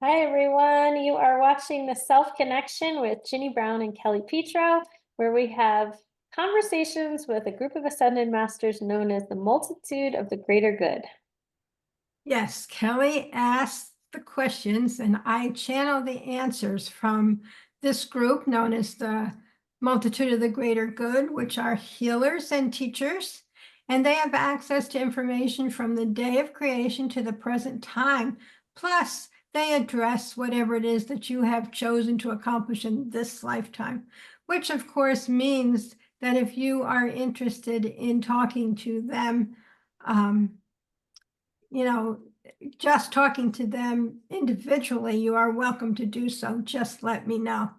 Hi, everyone. You are watching The Self Connection with Ginny Brown and Kelly Pietro, where we have conversations with a group of ascended masters known as the multitude of the greater good. Yes, Kelly asked the questions and I channel the answers from this group known as the Multitude of the Greater Good, which are healers and teachers. And they have access to information from the day of creation to the present time. Plus, they address whatever it is that you have chosen to accomplish in this lifetime, which of course means that if you are interested in talking to them, um, you know, just talking to them individually, you are welcome to do so. Just let me know.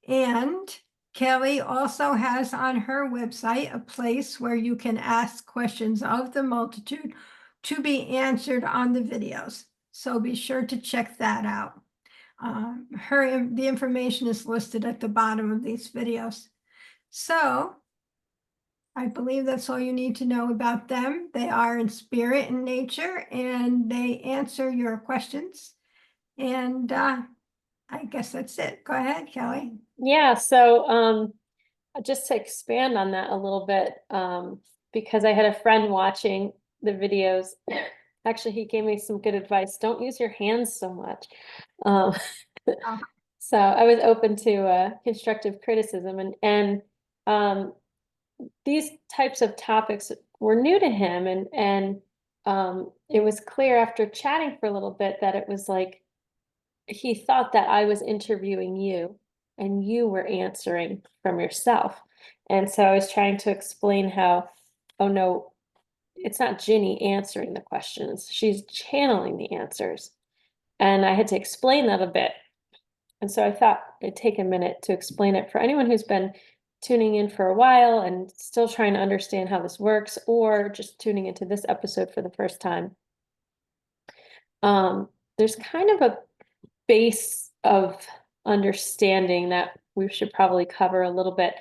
And Kelly also has on her website a place where you can ask questions of the multitude to be answered on the videos. So be sure to check that out. The information is listed at the bottom of these videos. So I believe that's all you need to know about them. They are in spirit and nature, and they answer your questions. And I guess that's it. Go ahead, Kelly. Yeah, so just to expand on that a little bit, because I had a friend watching the videos. Actually, he gave me some good advice. Don't use your hands so much. Um, Uh, so I was open to constructive criticism, and um, these types of topics were new to him, and it was clear after chatting for a little bit that it was like he thought that I was interviewing you and you were answering from yourself. And so I was trying to explain how, oh no, it's not Ginny answering the questions, she's channeling the answers. And I had to explain that a bit. And so I thought it'd take a minute to explain it for anyone who's been tuning in for a while and still trying to understand how this works, or just tuning into this episode for the first time. There's kind of a base of understanding that we should probably cover a little bit.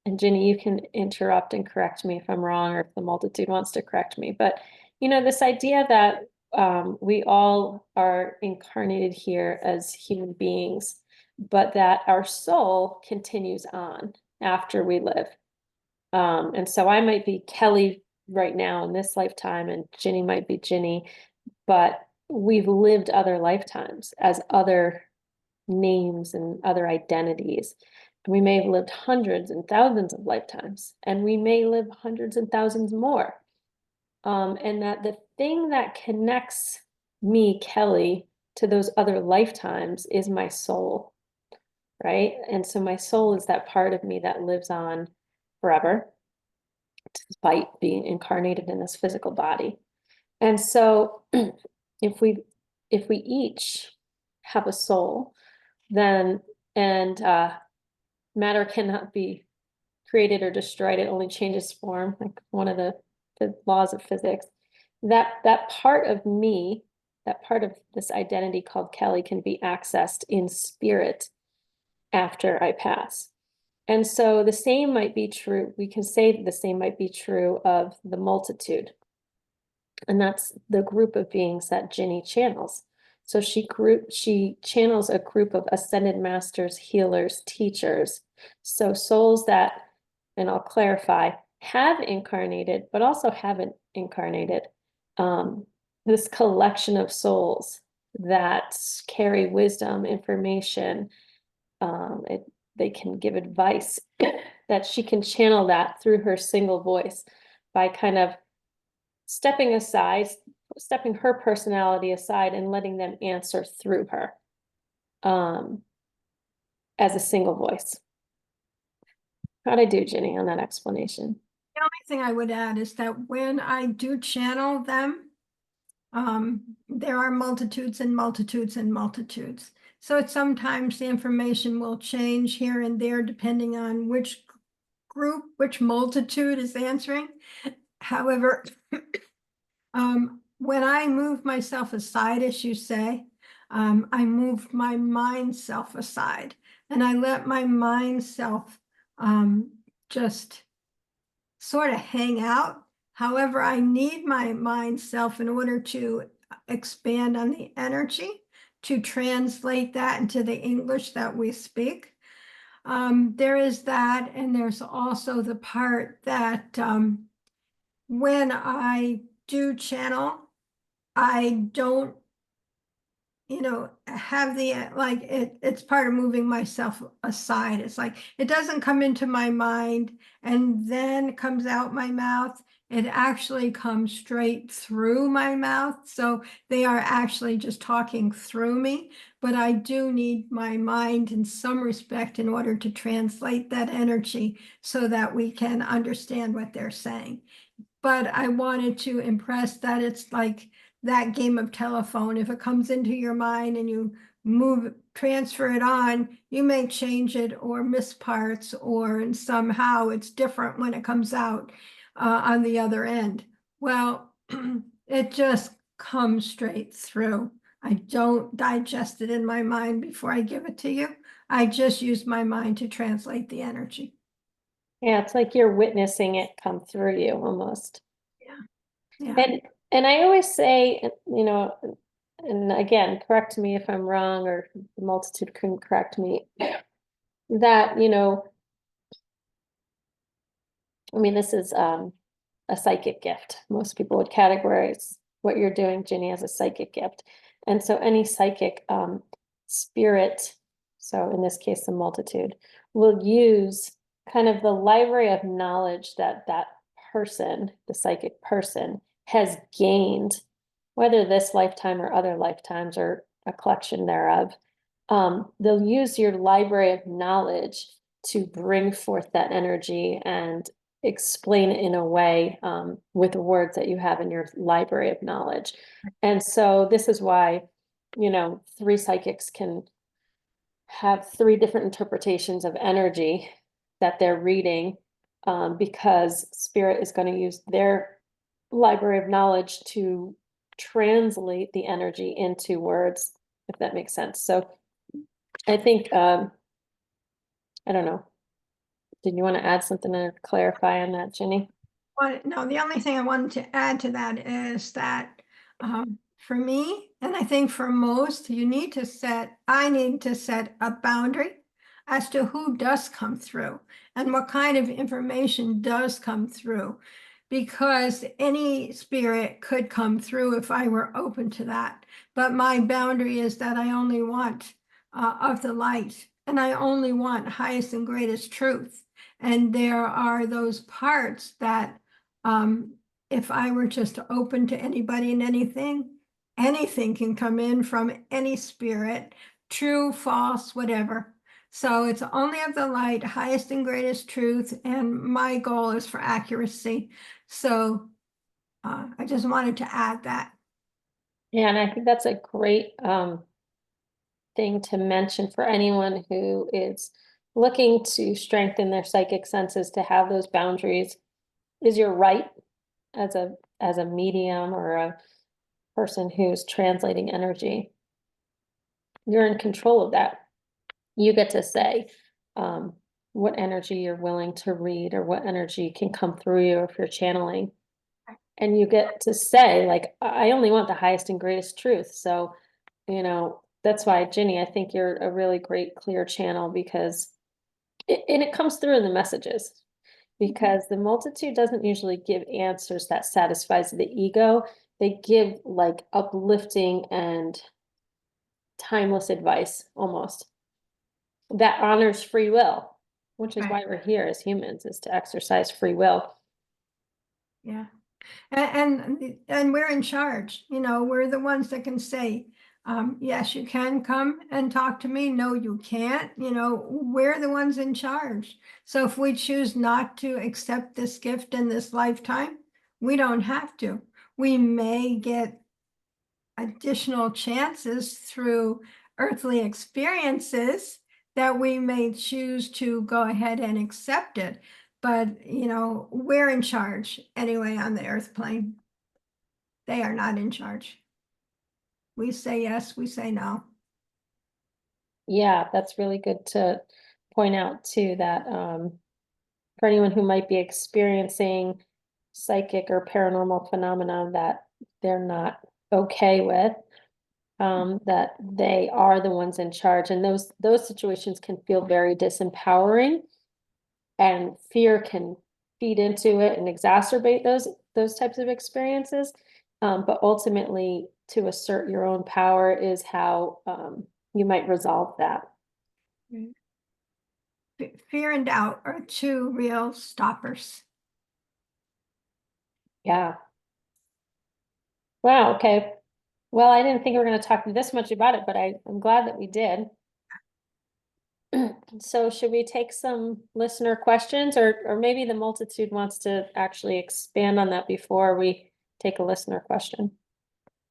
And Ginny, you can interrupt and correct me if I'm wrong, or if the multitude wants to correct me. But this idea that we all are incarnated here as human beings, but that our soul continues on after we live. And so I might be Kelly right now in this lifetime, and Ginny might be Ginny, but we've lived other lifetimes as other names and other identities. We may have lived hundreds and thousands of lifetimes, and we may live hundreds and thousands more. And that the thing that connects me, Kelly, to those other lifetimes is my soul, right? And so my soul is that part of me that lives on forever, despite being incarnated in this physical body. And so if we each have a soul, then and matter cannot be created or destroyed, it only changes form, like one of the laws of physics. That part of me, that part of this identity called Kelly, can be accessed in spirit after I pass. And so the same might be true. We can say the same might be true of the multitude. And that's the group of beings that Ginny channels. So she channels a group of ascended masters, healers, teachers. So souls that, and I'll clarify, have incarnated, but also haven't incarnated. This collection of souls that carry wisdom, information. They can give advice that she can channel that through her single voice by kind of stepping aside, stepping her personality aside and letting them answer through her um, as a single voice. How'd I do, Ginny, on that explanation? The only thing I would add is that when I do channel them, there are multitudes and multitudes and multitudes. So sometimes the information will change here and there depending on which group, which multitude is answering. However, when I move myself aside, as you say, I move my mind self aside and I let my mind self just sort of hang out. However, I need my mind self in order to expand on the energy. to translate that into the English that we speak. There is that, and there's also the part that when I do channel, I don't, have like it's part of moving myself aside. It's like it doesn't come into my mind and then comes out my mouth. It actually comes straight through my mouth. So they are actually just talking through me, but I do need my mind in some respect in order to translate that energy so that we can understand what they're saying. But I wanted to impress that it's like that game of telephone. If it comes into your mind and you transfer it on, you may change it or miss parts, or somehow it's different when it comes out on the other end. Well, it just comes straight through. I don't digest it in my mind before I give it to you. I just use my mind to translate the energy. Yeah, it's like you're witnessing it come through you almost. Yeah. And I always say, and again, correct me if I'm wrong, or the multitude can correct me, that, I mean, this is a psychic gift. Most people would categorize what you're doing, Ginny, as a psychic gift. And so any psychic spirit, so in this case, the multitude, will use kind of the library of knowledge that that person, the psychic person, has gained, whether this lifetime or other lifetimes or a collection thereof. They'll use your library of knowledge to bring forth that energy and explain it in a way with the words that you have in your library of knowledge. And so this is why, three psychics can have three different interpretations of energy that they're reading, because spirit is going to use their library of knowledge to translate the energy into words, if that makes sense. So I think, I don't know. Did you want to add something or clarify on that, Ginny? Well, no, the only thing I wanted to add to that is that for me, and I think for most, I need to set a boundary as to who does come through and what kind of information does come through, because any spirit could come through if I were open to that. But my boundary is that I only want of the light, and I only want highest and greatest truth. And there are those parts that if I were just open to anybody and anything can come in from any spirit, true, false, whatever. So it's only of the light, highest and greatest truth, and my goal is for accuracy. So I just wanted to add that. Yeah, and I think that's a great thing to mention for anyone who is looking to strengthen their psychic senses, to have those boundaries is your right as a medium or a person who's translating energy. You're in control of that. You get to say what energy you're willing to read or what energy can come through you if you're channeling. And you get to say, like, I only want the highest and greatest truth. So, that's why, Ginny, I think you're a really great, clear channel, because it comes through in the messages. Because the multitude doesn't usually give answers that satisfies the ego. They give like uplifting and timeless advice almost that honors free will, which is Right. why we're here as humans, is to exercise free will. Yeah. And we're in charge, we're the ones that can say, yes, you can come and talk to me. No, you can't, we're the ones in charge. So if we choose not to accept this gift in this lifetime, we don't have to. We may get additional chances through earthly experiences that we may choose to go ahead and accept it. But, we're in charge anyway on the earth plane. They are not in charge. We say yes, we say no. Yeah, that's really good to point out too, that for anyone who might be experiencing psychic or paranormal phenomena that they're not okay with, that they are the ones in charge, and those situations can feel very disempowering, and fear can feed into it and exacerbate those types of experiences. But ultimately, to assert your own power is how you might resolve that. Fear and doubt are two real stoppers. Yeah. Wow. Okay. Well, I didn't think we were going to talk this much about it, but I'm glad that we did. So should we take some listener questions, or maybe the multitude wants to actually expand on that before we take a listener question?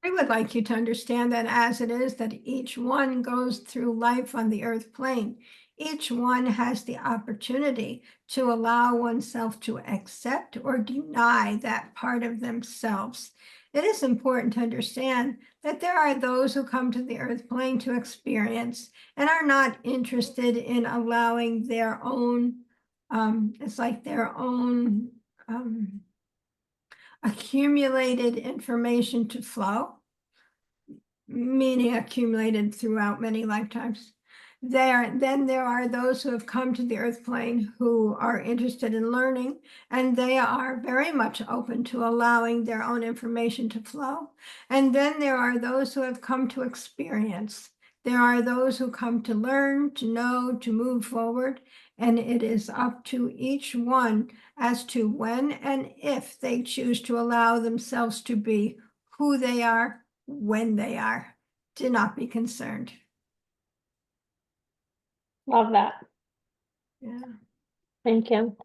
I would like you to understand that as it is that each one goes through life on the earth plane, each one has the opportunity to allow oneself to accept or deny that part of themselves. It is important to understand that there are those who come to the earth plane to experience and are not interested in allowing their own, it's like their own accumulated information to flow, meaning accumulated throughout many lifetimes. Then there are those who have come to the earth plane who are interested in learning, and they are very much open to allowing their own information to flow. And then there are those who have come to experience. There are those who come to learn, to know, to move forward, and it is up to each one as to when and if they choose to allow themselves to be who they are, when they are. Do not be concerned. Love that. Yeah. Thank you.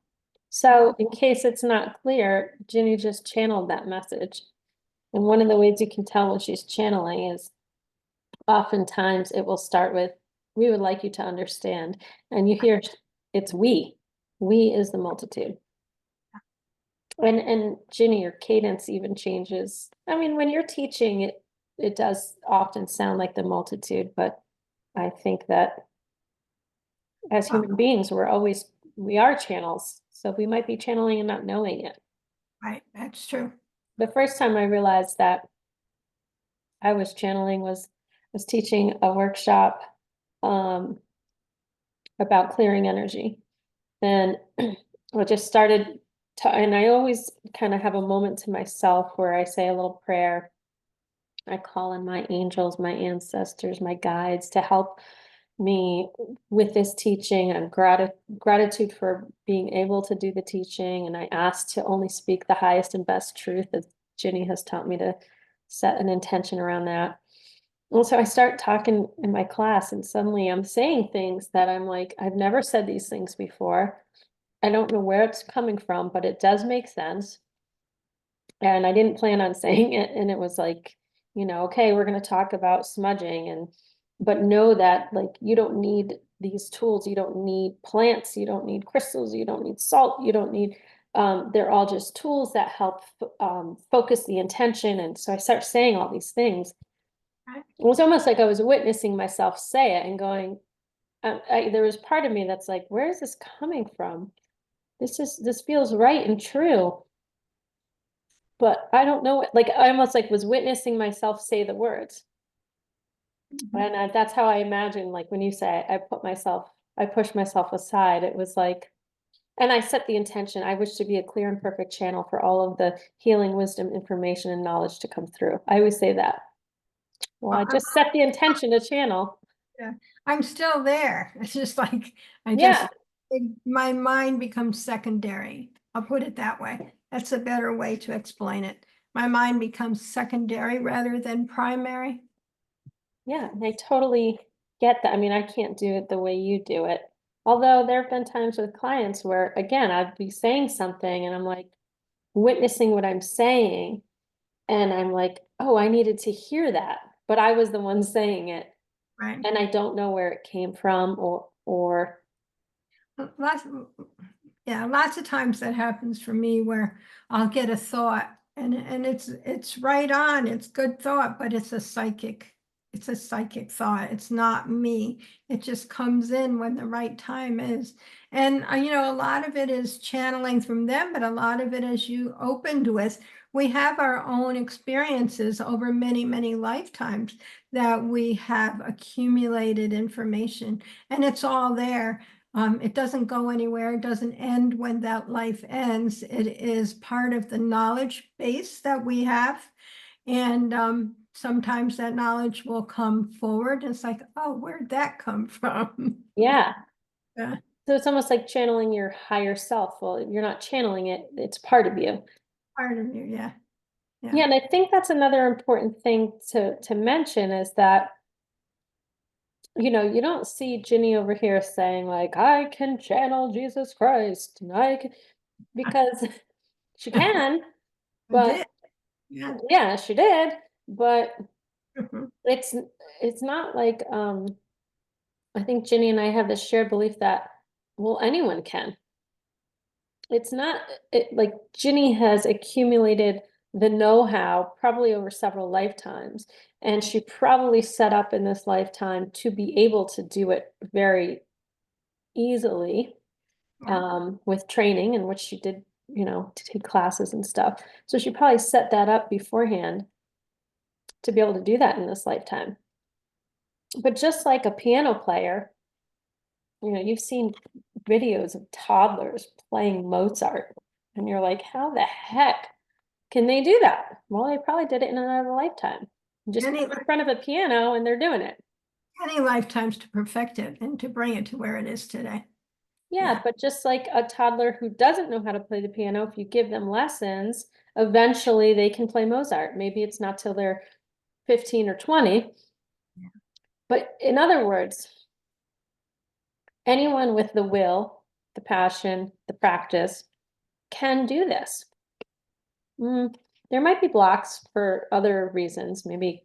So in case it's not clear, Ginny just channeled that message. And one of the ways you can tell when she's channeling is oftentimes it will start with, "We would like you to understand." And you hear it's we. We is the multitude. And Ginny, your cadence even changes. I mean, when you're teaching, it does often sound like the multitude, but I think that as human beings, we are channels. So we might be channeling and not knowing it. Right, that's true. The first time I realized that I was channeling was teaching a workshop um, about clearing energy. And I just started to, and I always kind of have a moment to myself where I say a little prayer. I call in my angels, my ancestors, my guides to help me with this teaching. I'm gratitude for being able to do the teaching. And I ask to only speak the highest and best truth, as Ginny has taught me to set an intention around that. And so I start talking in my class, and suddenly I'm saying things that I'm like, I've never said these things before. I don't know where it's coming from, but it does make sense. And I didn't plan on saying it. And it was like, okay, we're going to talk about smudging, but know that like, you don't need these tools. You don't need plants. You don't need crystals. You don't need salt. You don't need, they're all just tools that help focus the intention. And so I start saying all these things. Right. It was almost like I was witnessing myself say it and going, there was part of me that's like, where is this coming from? This feels right and true, but I don't know. Like I almost like was witnessing myself say the words. And that's how I imagine, like when you say I push myself aside, it was like, and I set the intention. I wish to be a clear and perfect channel for all of the healing, wisdom, information, and knowledge to come through. I always say that. Well, I I'm, just set the intention to channel. yeah, I'm still there. It's just like, Yeah. my mind becomes secondary. I'll put it that way. That's a better way to explain it. My mind becomes secondary rather than primary. Yeah, I totally get that. I mean, I can't do it the way you do it. Although there have been times with clients where, again, I'd be saying something and I'm like witnessing what I'm saying. And I'm like, oh, I needed to hear that. But I was the one saying it. Right. And I don't know where it came from or Lots, yeah, lots of times that happens for me where I'll get a thought and it's right on, it's good thought, but it's a psychic it's a psychic thought. It's not me. It just comes in when the right time is. And, a lot of it is channeling from them, but a lot of it, as you opened with, we have our own experiences over many, many lifetimes that we have accumulated information, and it's all there. It doesn't go anywhere. It doesn't end when that life ends. It is part of the knowledge base that we have. And sometimes that knowledge will come forward. It's like, oh, where'd that come from? Yeah. Yeah, So it's almost like channeling your higher self. Well, you're not channeling it, it's part of you. part of you. Yeah, yeah. Yeah, and I think that's another important thing to mention is that, you don't see Ginny over here saying like, I can channel Jesus Christ, and I can, because she can, I but did. Yeah. yeah, she did, but Mhm. it's it's not like I think Ginny and I have this shared belief that, well, anyone can. It's not like Ginny has accumulated the know-how probably over several lifetimes, and she probably set up in this lifetime to be able to do it very easily, Yeah. with training, in which she did, to take classes and stuff. So she probably set that up beforehand to be able to do that in this lifetime. But just like a piano player, you've seen videos of toddlers playing Mozart, and you're like, how the heck can they do that? Well, they probably did it in another lifetime. Just put Many, them in front of a piano and they're doing it. many lifetimes to perfect it and to bring it to where it is today. Yeah, Yeah. but just like a toddler who doesn't know how to play the piano, if you give them lessons, eventually they can play Mozart. Maybe it's not till they're 15 or 20. Yeah. But in other words, anyone with the will, the passion, the practice can do this. There might be blocks for other reasons, maybe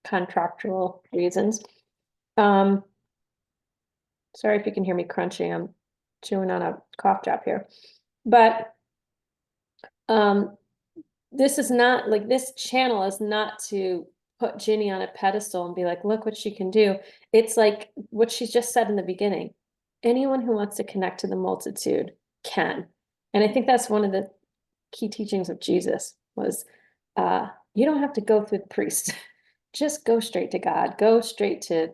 contractual reasons. Um, Sorry if you can hear me crunching. I'm chewing on a cough drop here. But um, this is not like this channel is not to put Ginny on a pedestal and be like, look what she can do. It's like what she just said in the beginning. Anyone who wants to connect to the multitude can. And I think that's one of the key teachings of Jesus was you don't have to go through the priest. Just go straight to God, go straight to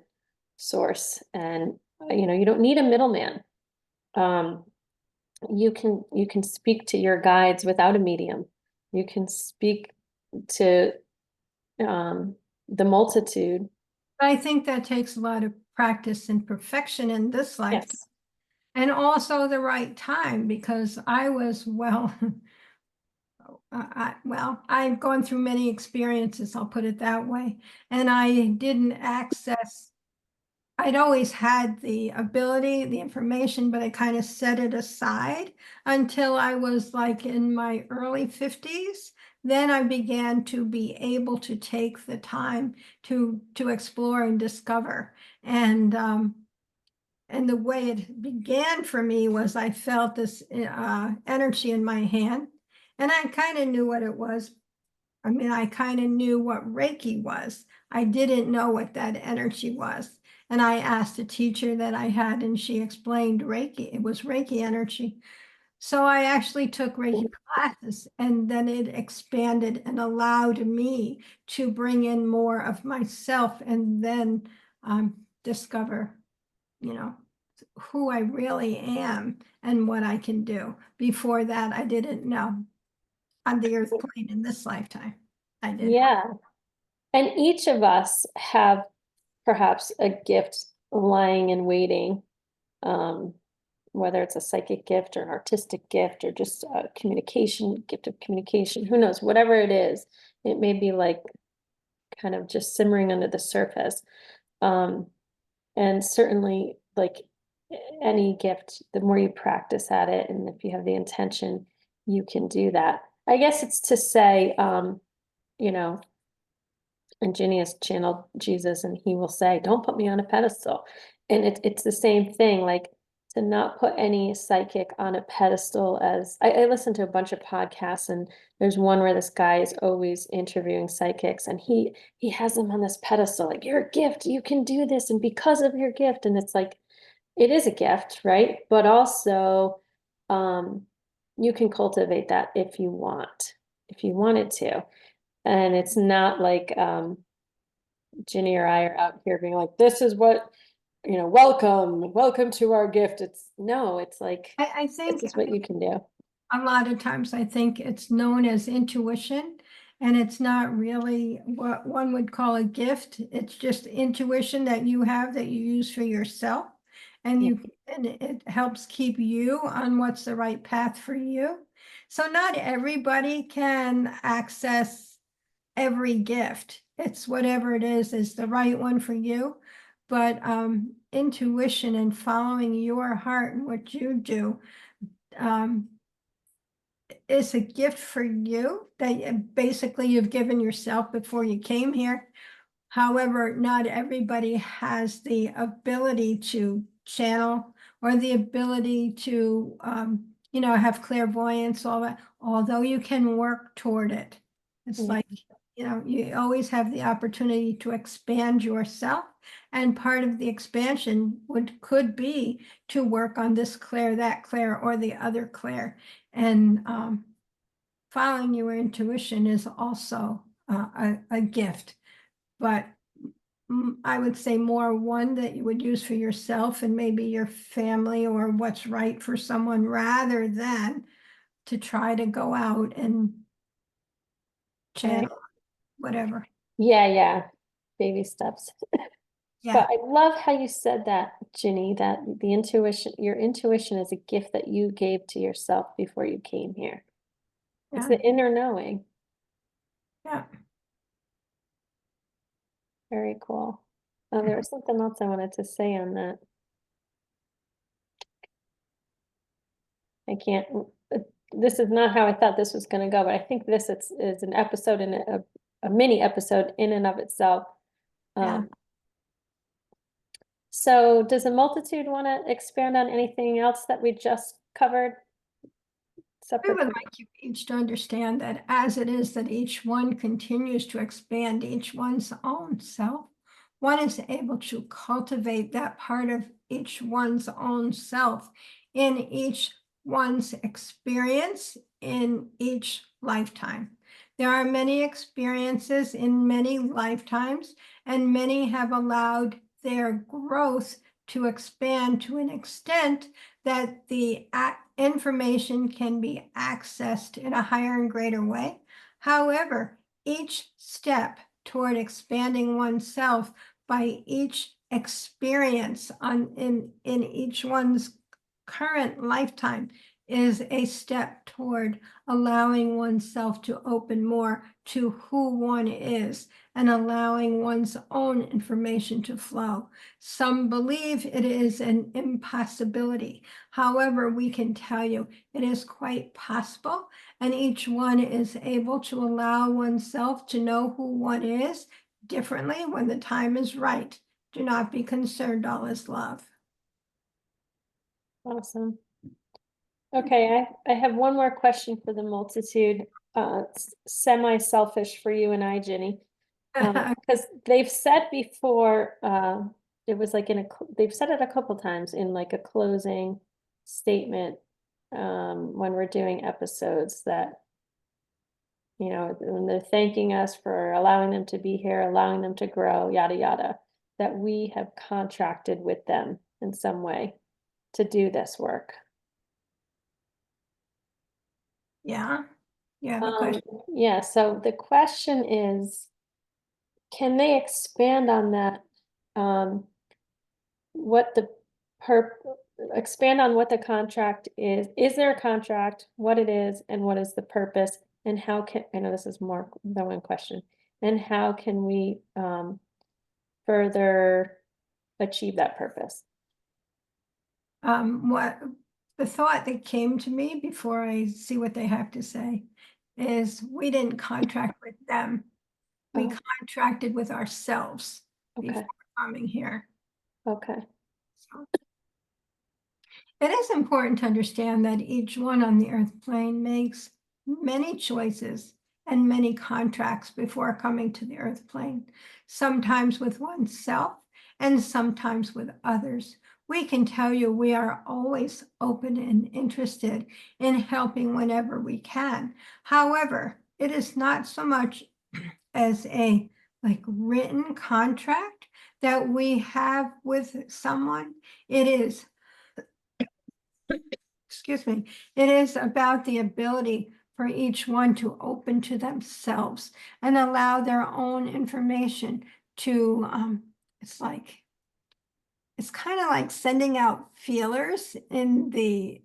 source. And you don't need a middleman. Um, you can speak to your guides without a medium. You can speak to um, the multitude. I think that takes a lot of practice and perfection in this life, Yes. and also the right time, because I was, well, I've gone through many experiences, I'll put it that way, and I didn't access. I'd always had the ability, the information, but I kind of set it aside until I was like in my early 50s. Then I began to be able to take the time to explore and discover. And the way it began for me was I felt this energy in my hand, and I kind of knew what it was. I mean, I kind of knew what Reiki was. I didn't know what that energy was. And I asked a teacher that I had, and she explained Reiki. It was Reiki energy. So I actually took Reiki classes, and then it expanded and allowed me to bring in more of myself, and then discover, you know, who I really am and what I can do. Before that, I didn't know on the earth plane in this lifetime. I did. Yeah. And each of us have perhaps a gift lying in waiting, um, whether it's a psychic gift or an artistic gift or just a communication gift of communication, who knows, whatever it is, it may be like kind of just simmering under the surface. Um, and certainly like any gift, the more you practice at it, and if you have the intention, you can do that. I guess it's to say, you know, and Ginny has channeled Jesus and he will say, don't put me on a pedestal. And it's the same thing, like to not put any psychic on a pedestal as I listened to a bunch of podcasts, and there's one where this guy is always interviewing psychics, and he has them on this pedestal, like, you're a gift, you can do this, and because of your gift, and it's like it is a gift, right? But also, you can cultivate that if you wanted to. And it's not like Ginny or I are out here being like, this is what, welcome to our gift. It's no, it's like, I this think is what you can do. a lot of times I think it's known as intuition, and it's not really what one would call a gift. It's just intuition that you have that you use for yourself. And Yeah. and it helps keep you on what's the right path for you. So not everybody can access every gift. It's whatever it is the right one for you. But intuition and following your heart and what you do, um, is a gift for you that basically you've given yourself before you came here. However, not everybody has the ability to channel or the ability to, have clairvoyance, all that, although you can work toward it. It's Yeah. like, you always have the opportunity to expand yourself. And part of the expansion could be to work on this clair, that clair, or the other clair. And following your intuition is also a gift, but I would say more one that you would use for yourself and maybe your family or what's right for someone, rather than to try to go out and Right. channel whatever. Yeah, yeah. Baby steps. Yeah, But I love how you said that, Ginny, that your intuition is a gift that you gave to yourself before you came here. It's yeah, the inner knowing. yeah. Very cool. Oh, there was something else I wanted to say on that. I can't, this is not how I thought this was gonna go, but I think is an episode in a mini episode in and of itself. Yeah. So does the multitude want to expand on anything else that we just covered? We Separate would from, like you each to understand that as it is that each one continues to expand each one's own self, one is able to cultivate that part of each one's own self in each one's experience in each lifetime. There are many experiences in many lifetimes, and many have allowed their growth to expand to an extent that the information can be accessed in a higher and greater way. However, each step toward expanding oneself by each experience in each one's current lifetime is a step toward allowing oneself to open more to who one is and allowing one's own information to flow. Some believe it is an impossibility. However, we can tell you it is quite possible, and each one is able to allow oneself to know who one is differently when the time is right. Do not be concerned, all is love. awesome. Okay, I have one more question for the multitude, semi-selfish for you and I, Ginny. Because they've said before, it was like they've said it a couple times in like a closing statement, when we're doing episodes that, when they're thanking us for allowing them to be here, allowing them to grow, yada, yada, that we have contracted with them in some way to do this work. Yeah, you have a Um, question. yeah, so the question is, can they expand on that? What the per expand on what the contract is. Is there a contract, what it is, and what is the purpose? And how can, I know this is more than one question, and how can we further achieve that purpose? What the thought that came to me before I see what they have to say is we didn't contract with them. We Oh, contracted with ourselves okay, before coming here. okay. So It is important to understand that each one on the earth plane makes many choices and many contracts before coming to the earth plane, sometimes with oneself and sometimes with others. We can tell you we are always open and interested in helping whenever we can. However, it is not so much as a written contract that we have with someone. It is, excuse me, it is about the ability for each one to open to themselves and allow their own information to, it's kind of like sending out feelers in the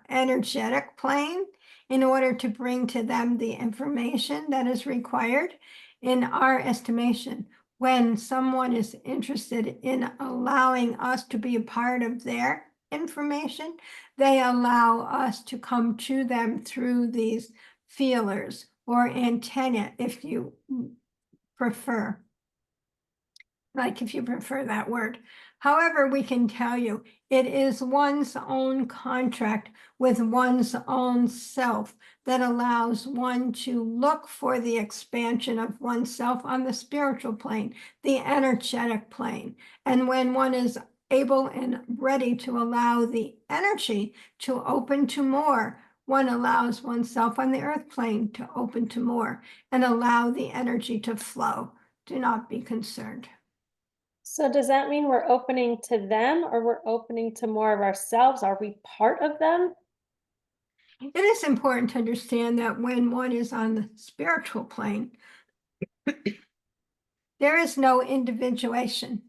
energetic plane in order to bring to them the information that is required. In our estimation, when someone is interested in allowing us to be a part of their information, they allow us to come to them through these feelers or antenna, if you prefer if you prefer that word. However, we can tell you it is one's own contract with one's own self that allows one to look for the expansion of oneself on the spiritual plane, the energetic plane. And when one is able and ready to allow the energy to open to more, one allows oneself on the earth plane to open to more and allow the energy to flow. Do not be concerned. So does that mean we're opening to them or we're opening to more of ourselves? Are we part of them? It is important to understand that when one is on the spiritual plane, there is no individuation.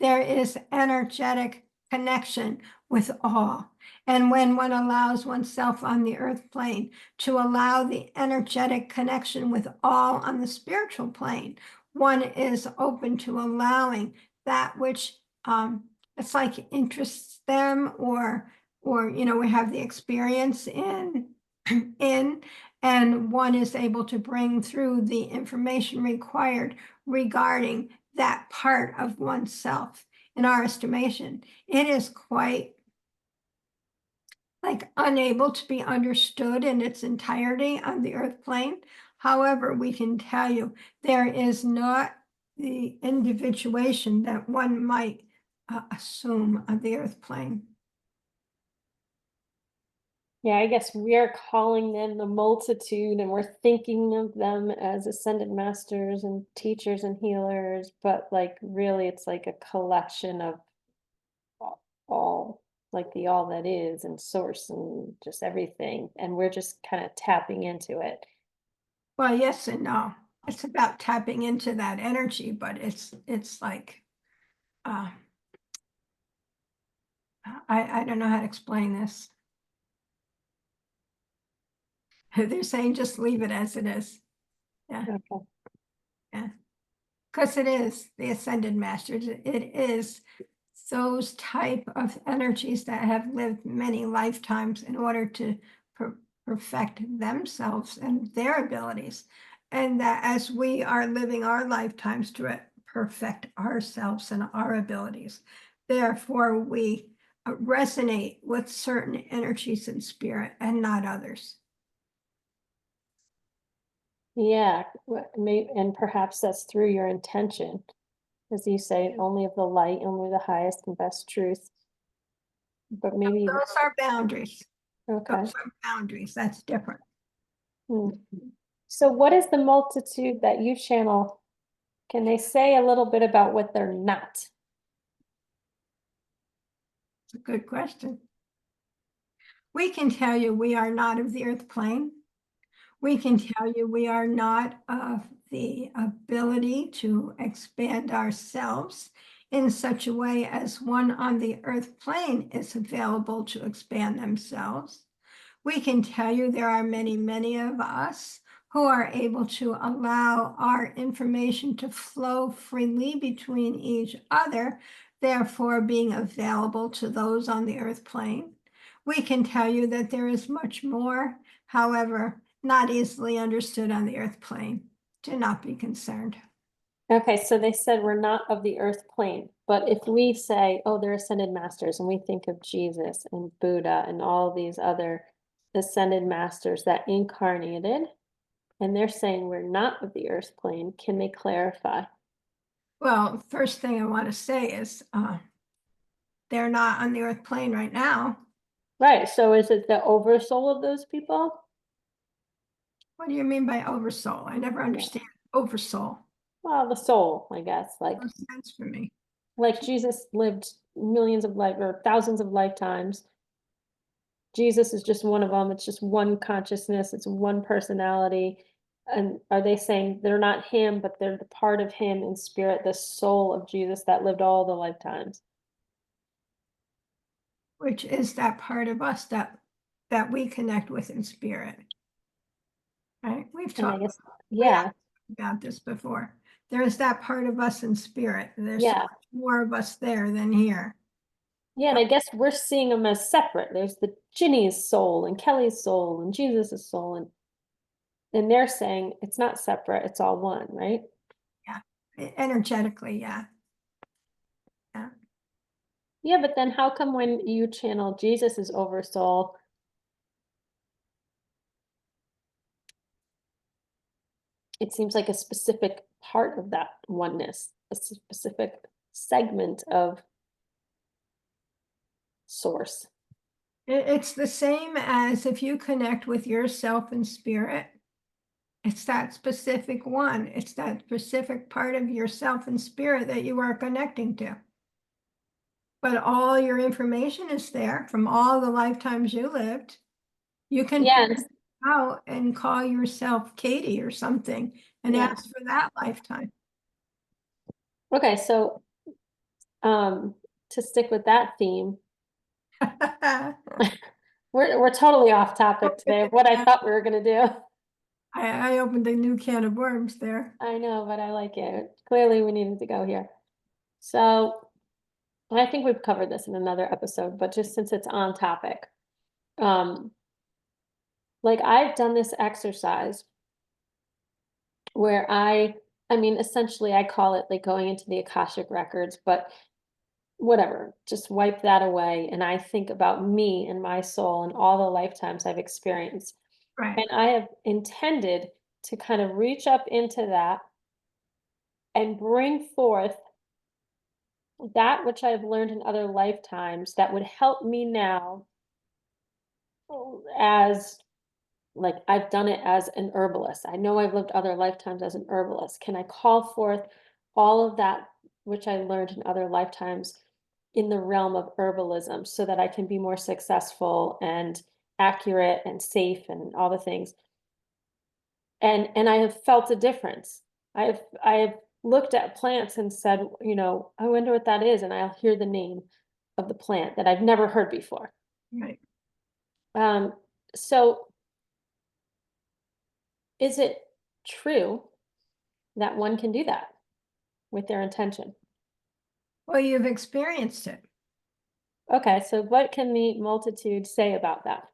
There is energetic connection with all. And when one allows oneself on the earth plane to allow the energetic connection with all on the spiritual plane, one is open to allowing that which it's like interests them or we have the experience in and one is able to bring through the information required regarding that part of oneself. In our estimation, it is quite unable to be understood in its entirety on the earth plane. However, we can tell you there is not the individuation that one might assume on the earth plane. Yeah, I guess we're calling them the multitude and we're thinking of them as ascended masters and teachers and healers, but like really it's like a collection of all like the all that is and source and just everything. And we're just kind of tapping into it. Well, yes and no. It's about tapping into that energy, but it's like I don't know how to explain this. They're saying just leave it as it is. Yeah, Okay. yeah. Because it is the ascended masters. It is those type of energies that have lived many lifetimes in order to perfect themselves and their abilities. And that as we are living our lifetimes to perfect ourselves and our abilities, therefore we resonate with certain energies in spirit and not others. Yeah, maybe, and perhaps that's through your intention, as you say, only of the light, only the highest and best truth. But maybe, Those are boundaries. okay. Those are boundaries. That's different. Hmm. So what is the multitude that you channel? Can they say a little bit about what they're not? It's a good question. We can tell you we are not of the earth plane. We can tell you we are not of the ability to expand ourselves in such a way as one on the earth plane is available to expand themselves. We can tell you there are many, many of us who are able to allow our information to flow freely between each other, therefore being available to those on the earth plane. We can tell you that there is much more, however, not easily understood on the earth plane. Do not be concerned. Okay, so they said we're not of the earth plane, but if we say, oh, they're ascended masters, and we think of Jesus and Buddha and all these other ascended masters that incarnated, and they're saying we're not of the earth plane, can they clarify? Well, first thing I want to say is they're not on the earth plane right now. Right, so is it the oversoul of those people? What do you mean by oversoul? I never Yeah. understand oversoul. Well, the soul, I guess, No sense for me. like Jesus lived millions of life or thousands of lifetimes. Jesus is just one of them. It's just one consciousness. It's one personality. And are they saying they're not him, but they're the part of him in spirit, the soul of Jesus that lived all the lifetimes? Which is that part of us that we connect with in spirit, right? We've And I talked guess, we have yeah, talked about this before. There is that part of us in spirit. There's so yeah, much more of us there than here. yeah. And So I guess we're seeing them as separate. There's the Ginny's soul and Kelly's soul and Jesus's soul, and they're saying it's not separate. It's all one, right? yeah, energetically, yeah, yeah. Yeah, but then how come when you channel Jesus's oversoul, it seems like a specific part of that oneness, a specific segment of source. It's the same as if you connect with yourself in spirit. It's that specific one. It's that specific part of yourself and spirit that you are connecting to. But all your information is there from all the lifetimes you lived. You can Yeah, print it out and call yourself Katie or something and yeah. ask for that lifetime. Okay, so um to stick with that theme, we're totally off topic today of what I Yeah, thought we were gonna do. I opened a new can of worms there. I know, but I like it. Clearly we needed to go here. So I think we've covered this in another episode, but just since it's on topic, um, like I've done this exercise where I mean, essentially I call it like going into the Akashic records, but whatever, just wipe that away. And I think about me and my soul and all the lifetimes I've experienced. Right, And I have intended to kind of reach up into that and bring forth that which I've learned in other lifetimes that would help me now as like I've done it as an herbalist. I know I've lived other lifetimes as an herbalist. Can I call forth all of that which I learned in other lifetimes in the realm of herbalism so that I can be more successful and accurate and safe and all the things? And I have felt a difference. I have looked at plants and said, I wonder what that is, and I'll hear the name of the plant that I've never heard before. right. Um, so is it true that one can do that with their intention? Well, you've experienced it. Okay, so what can the multitude say about that?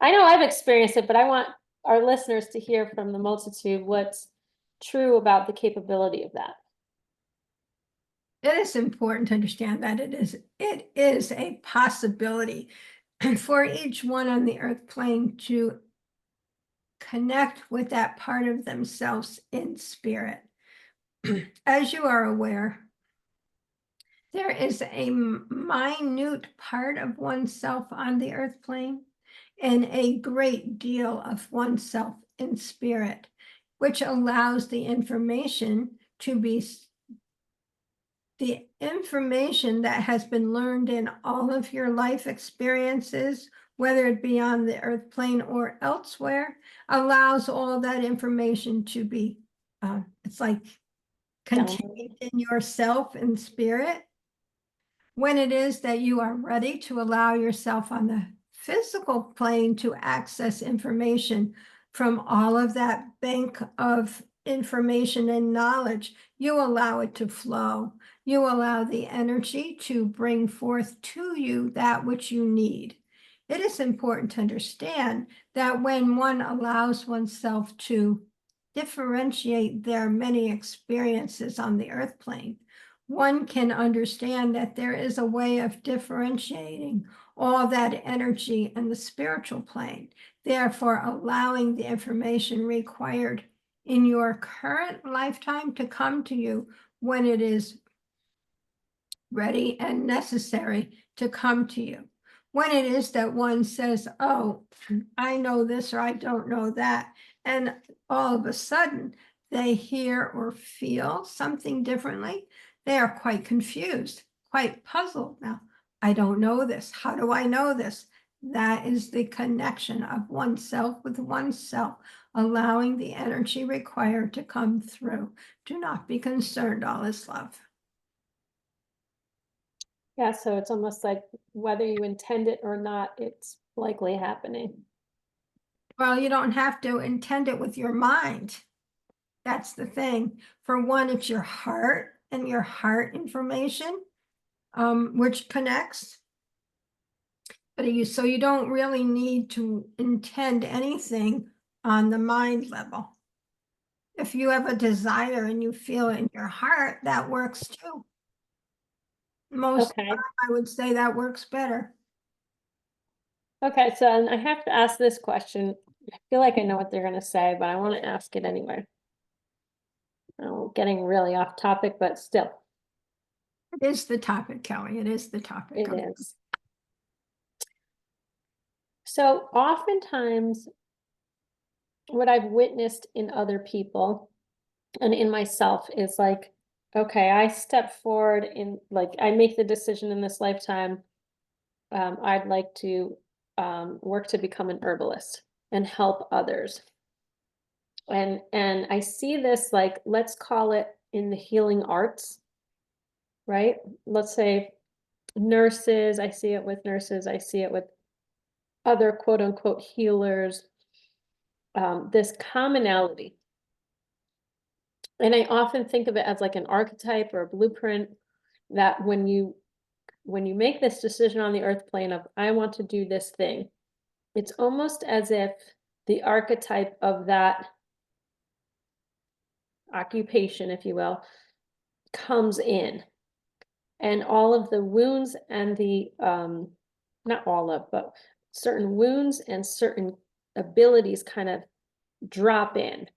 I know I've experienced it, but I want our listeners to hear from the multitude what's true about the capability of that. It is important to understand that it is a possibility for each one on the earth plane to connect with that part of themselves in spirit. As you are aware, there is a minute part of oneself on the earth plane and a great deal of oneself in spirit, which allows the information to be the information that has been learned in all of your life experiences, whether it be on the earth plane or elsewhere, allows all that information to be, it's like Download. contained in yourself and spirit. When it is that you are ready to allow yourself on the physical plane to access information from all of that bank of information and knowledge, you allow it to flow. You allow the energy to bring forth to you that which you need. It is important to understand that when one allows oneself to differentiate their many experiences on the earth plane, one can understand that there is a way of differentiating all that energy in the spiritual plane, therefore allowing the information required in your current lifetime to come to you when it is ready and necessary to come to you. When it is that one says, oh, I know this or I don't know that, and all of a sudden they hear or feel something differently, they are quite confused, quite puzzled. Now, I don't know this. How do I know this? That is the connection of oneself with oneself, allowing the energy required to come through. Do not be concerned, all is love. Yeah, so it's almost like whether you intend it or not, it's likely happening. Well, you don't have to intend it with your mind. That's the thing. For one, it's your heart and your heart information, which connects. But so you don't really need to intend anything on the mind level. If you have a desire and you feel it in your heart, that works too. Most Okay. time, I would say that works better. Okay, so and I have to ask this question. I feel like I know what they're going to say, but I want to ask it anyway. Oh, getting really off topic, but still, It is the topic, Kelly. It is the topic. it is. So oftentimes, what I've witnessed in other people and in myself is like, okay, I step forward in like I make the decision in this lifetime. I'd like to work to become an herbalist and help others. And I see this like, let's call it in the healing arts, right? Let's say nurses, I see it with nurses, I see it with other quote unquote healers, this commonality. And I often think of it as like an archetype or a blueprint that when you make this decision on the earth plane of I want to do this thing, it's almost as if the archetype of that occupation, if you will, comes in. And all of the wounds and the not all of, but certain wounds and certain abilities kind of drop in.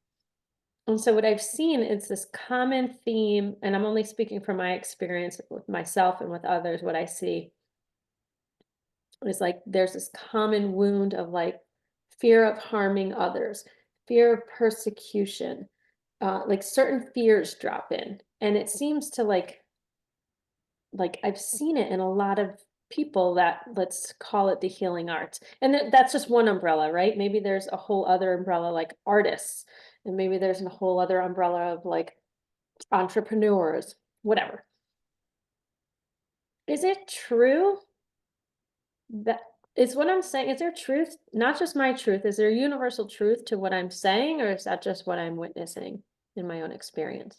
And so what I've seen is this common theme, and I'm only speaking from my experience with myself and with others, what I see is like there's this common wound of like fear of harming others, fear of persecution, like certain fears drop in. And it seems to like I've seen it in a lot of people that let's call it the healing arts. And that's just one umbrella, right? Maybe there's a whole other umbrella like artists, and maybe there's a whole other umbrella of like entrepreneurs, whatever. Is it true that is what I'm saying? Is there truth, not just my truth? Is there universal truth to what I'm saying, or is that just what I'm witnessing in my own experience?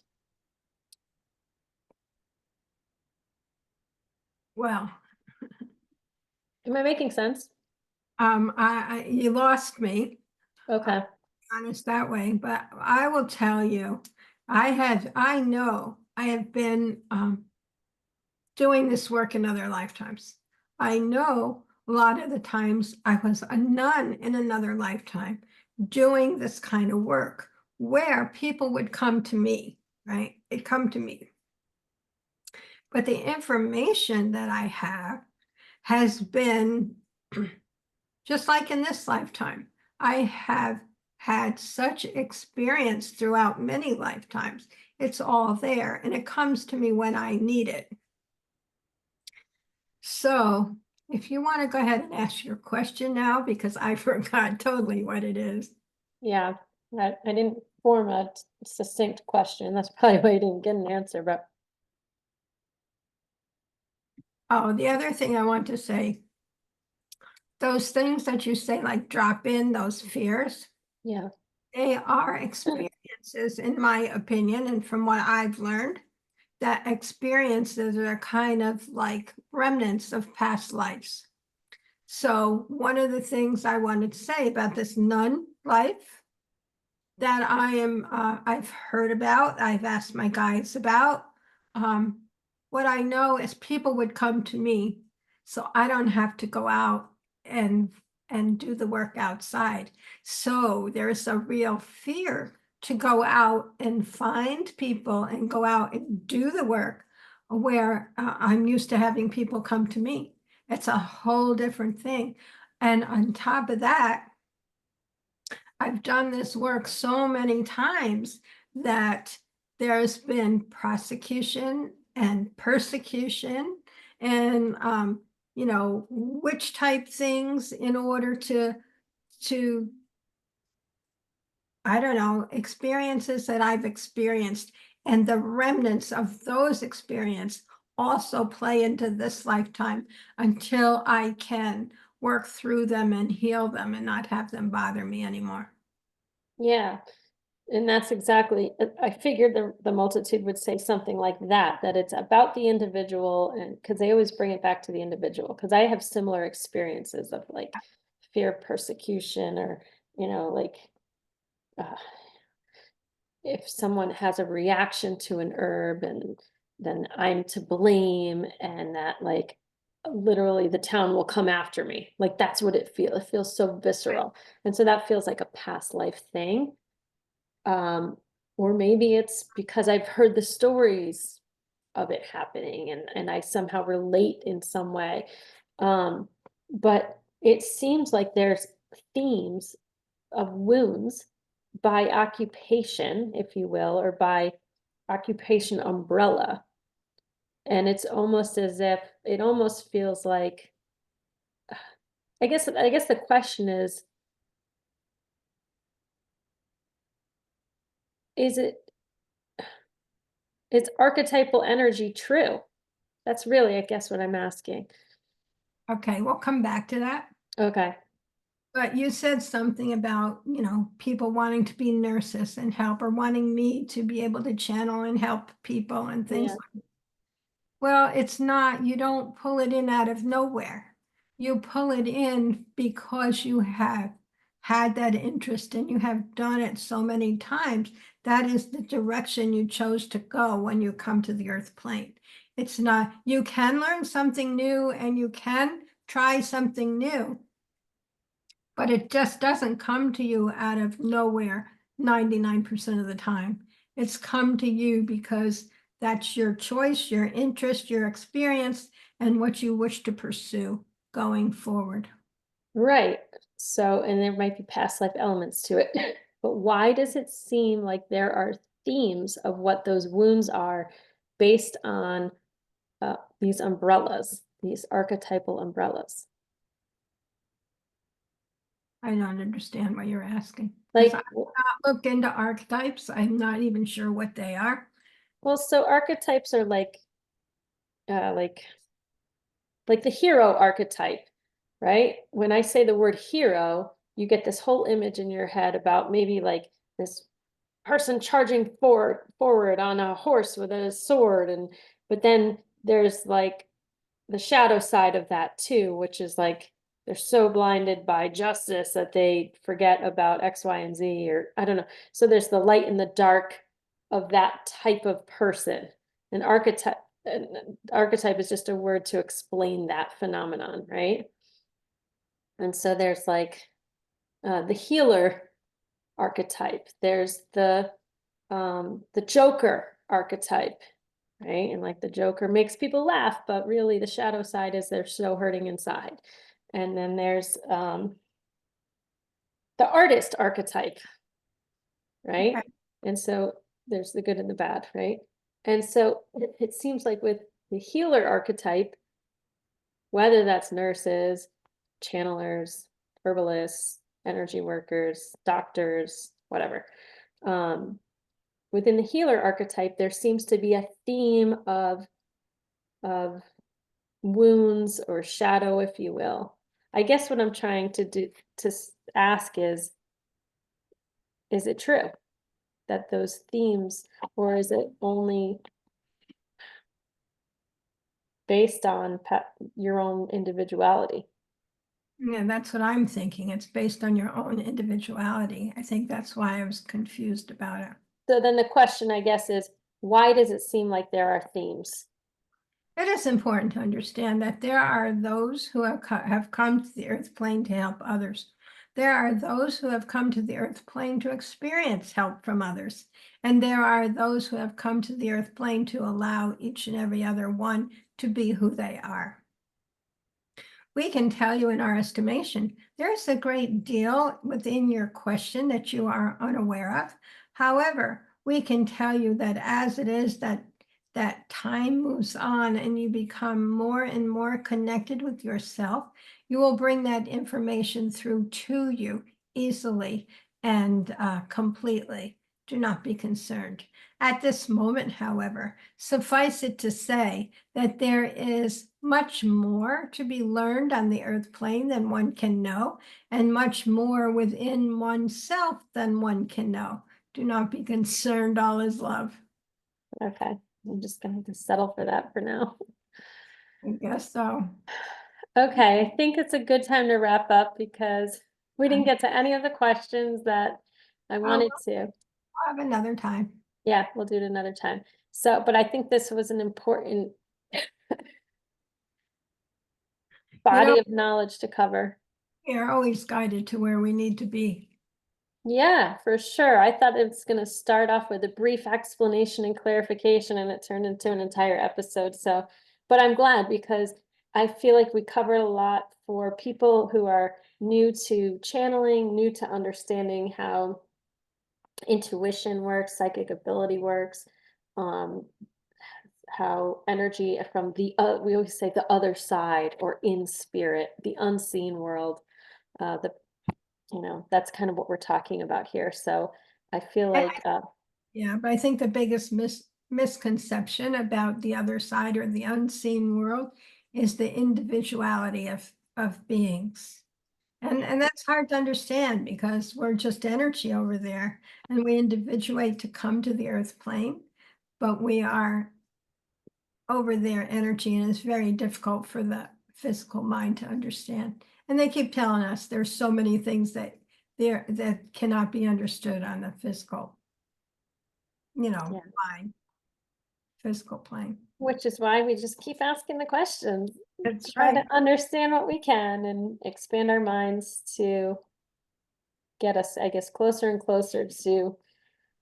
Well, Am I making sense? you lost me. Okay. Honest that way, but I will tell you, I know I have been doing this work in other lifetimes. I know a lot of the times I was a nun in another lifetime doing this kind of work where people would come to me, right? They'd come to me. But the information that I have has been just like in this lifetime. I have had such experience throughout many lifetimes. It's all there and it comes to me when I need it. So if you want to go ahead and ask your question now, because I forgot totally what it is. Yeah, I didn't form a succinct question. That's probably why you didn't get an answer, but Oh, the other thing I want to say, those things that you say, like drop in those fears, yeah. they are experiences, in my opinion, and from what I've learned, that experiences are kind of like remnants of past lives. So one of the things I wanted to say about this nun life that I've heard about, I've asked my guides about. What I know is people would come to me, so I don't have to go out and do the work outside. So there's a real fear to go out and find people and go out and do the work where I'm used to having people come to me. It's a whole different thing. And on top of that, I've done this work so many times that there's been prosecution and persecution and witch type things in order to I don't know, experiences that I've experienced, and the remnants of those experiences also play into this lifetime until I can work through them and heal them and not have them bother me anymore. Yeah. And that's exactly, I figured the multitude would say something like that it's about the individual, and because they always bring it back to the individual, because I have similar experiences of like fear of persecution, or, like uh, if someone has a reaction to an herb, and then I'm to blame, and that like literally the town will come after me. Like that's what it feels so visceral. And so that feels like a past life thing. Um, or maybe it's because I've heard the stories of it happening, and I somehow relate in some way. Um, but it seems like there's themes of wounds by occupation, if you will, or by occupation umbrella. And it's almost as if it almost feels like, I guess the question is it is archetypal energy true? That's really, I guess, what I'm asking. Okay, we'll come back to that. Okay. But you said something about, people wanting to be nurses and help, or wanting me to be able to channel and help people and things. Yeah. Well, it's not, you don't pull it in out of nowhere. You pull it in because you have had that interest and you have done it so many times. That is the direction you chose to go when you come to the earth plane. It's not, you can learn something new and you can try something new, but it just doesn't come to you out of nowhere 99% of the time. It's come to you because that's your choice, your interest, your experience, and what you wish to pursue going forward. Right. So, and there might be past life elements to it. But why does it seem like there are themes of what those wounds are based on these umbrellas, these archetypal umbrellas? I don't understand what you're asking because Like, I've not looked into archetypes. I'm not even sure what they are. well, so archetypes are uh, like, like the hero archetype, right? When I say the word hero, you get this whole image in your head about maybe like this person charging forward on a horse with a sword, and but then there's like the shadow side of that too, which is like they're so blinded by justice that they forget about X, Y, and Z, or I don't know. So there's the light and the dark of that type of person. An archetype is just a word to explain that phenomenon, right? And so there's like the healer archetype. There's the Joker archetype, right? And like the Joker makes people laugh, but really the shadow side is they're so hurting inside. And then there's the artist archetype, right? Okay. And so there's the good and the bad, right? And so it seems like with the healer archetype, whether that's nurses, channelers, herbalists, energy workers, doctors, whatever. Within the healer archetype, there seems to be a theme of wounds or shadow, if you will. I guess what I'm trying to do to ask is it true that those themes, or is it only based on your own individuality? Yeah, that's what I'm thinking. It's based on your own individuality. I think that's why I was confused about it. So then the question, I guess, is why does it seem like there are themes? It is important to understand that there are those who have come to the earth plane to help others. There are those who have come to the earth plane to experience help from others. And there are those who have come to the earth plane to allow each and every other one to be who they are. We can tell you in our estimation, there's a great deal within your question that you are unaware of. However, we can tell you that as it is that time moves on and you become more and more connected with yourself, you will bring that information through to you easily and completely. Do not be concerned. At this moment, however, suffice it to say that there is much more to be learned on the earth plane than one can know, and much more within oneself than one can know. Do not be concerned, all is love. Okay, I'm just gonna have to settle for that for now. I guess so. Okay, I think it's a good time to wrap up because we didn't Okay. get to any of the questions that I Well, wanted we'll to. have another time. Yeah, we'll do it another time. So, but I think this was an important You know, body of knowledge to cover. we are always guided to where we need to be. Yeah, for sure. I thought it was going to start off with a brief explanation and clarification, and it turned into an entire episode. So, but I'm glad because I feel like we covered a lot for people who are new to channeling, new to understanding how intuition works, psychic ability works, um, how energy from we always say the other side or in spirit, the unseen world, the that's kind of what we're talking about here. So I feel I- like, Yeah, but I think the biggest misconception about the other side or the unseen world is the individuality of beings. And that's hard to understand because we're just energy over there and we individuate to come to the earth plane, but we are over there energy and it's very difficult for the physical mind to understand. And they keep telling us there's so many things that cannot be understood on the physical, yeah, mind, physical plane. which is why we just keep asking the questions, That's try to right. understand what we can and expand our minds to get us, I guess, closer and closer to,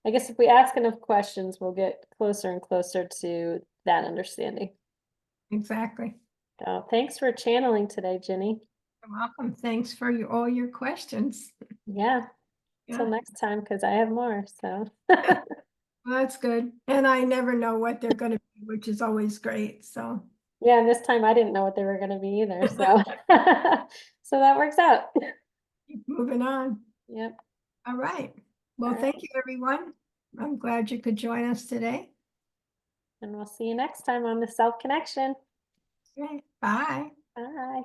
I guess if we ask enough questions, we'll get closer and closer to that understanding. Exactly. So thanks for channeling today, Ginny. You're welcome. Thanks for all your questions. Yeah, till Yeah. next time, because I have more, so. Well, that's good. And I never know what they're going to be, which is always great. So Yeah, and this time I didn't know what they were gonna be either, so. So that works out. keep moving on. Yep, All right. Well, alright, thank you, everyone. I'm glad you could join us today. and we'll see you next time on the Self Connection. Okay. Bye. Bye.